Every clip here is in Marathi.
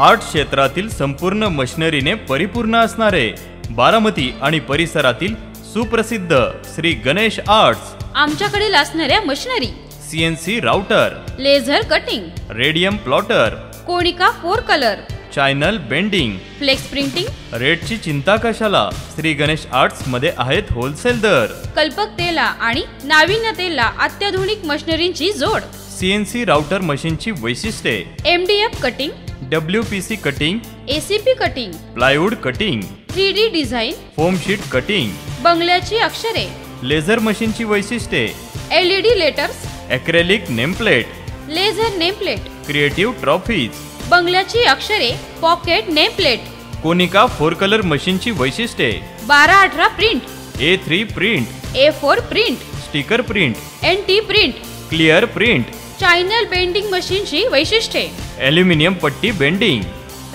आर्ट क्षेत्रातील संपूर्ण मशिनरीने परिपूर्ण असणारे बारामती आणि परिसरातील सुप्रसिद्ध श्री गणेश आर्ट्स। आमच्याकडे असणाऱ्या machinery CNC router, laser cutting, radium plotter, Konica 4 colour, channel bending, flex printing. रेटची चिंता कशाला, श्री गणेश आर्ट्स मध्ये आहेत होलसेल दर। कल्पकतेला आणि नाविन्यतेला अत्याधुनिक मशिनरींची जोड। CNC राउटर मशीनची वैशिष्ट्ये MDF cutting, WPC cutting, ACP cutting, plywood cutting, 3D design, foam sheet cutting, बंगल्याची अक्षरे, लेझर मशीनची वैशिष्ट्ये LED letters, acrylic nameplate, laser nameplate, creative trophies, बंगल्याची अक्षरे, पॉकेट नेमप्लेट, कोनिका 4 कलर मशीनची वैशिष्ट्ये 12-18 print, A3 print, A4 print, sticker print, NT print, clear print, channel bending मशीनची वैशिष्ट्ये, ॲल्युमिनियम पट्टी बेंडिंग,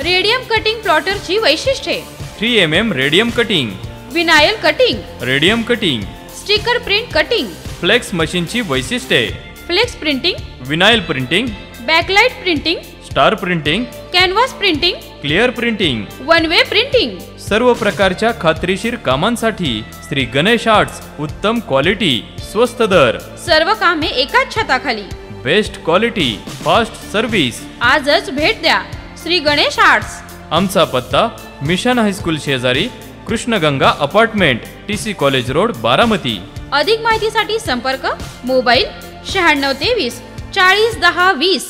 रेडियम कटिंग प्लॉटरची वैशिष्ट्ये, 3mm radium cutting, vinyl cutting, radium cutting, sticker print cutting, flex मशीनची वैशिष्ट्ये flex printing, vinyl printing, backlight printing, star printing, canvas printing, clear printing, one way printing. सर्व प्रकारच्या खात्रीशीर कामांसाठी श्री गणेश आर्ट्स उत्तम क्वालिटी, स्वस्त दर, सर्व कामे एकाच छताखाली, बेस्ट क्वालिटी, फास्ट सर्व्हिस। आजच भेट द्या श्री गणेश आर्ट्स। आमचा पत्ता मिशन हायस्कूल शेजारी, Krishnaganga apartment, TC college road, Baramati. अधिक माहितीसाठी संपर्क मोबाईल 9623 40 10 20।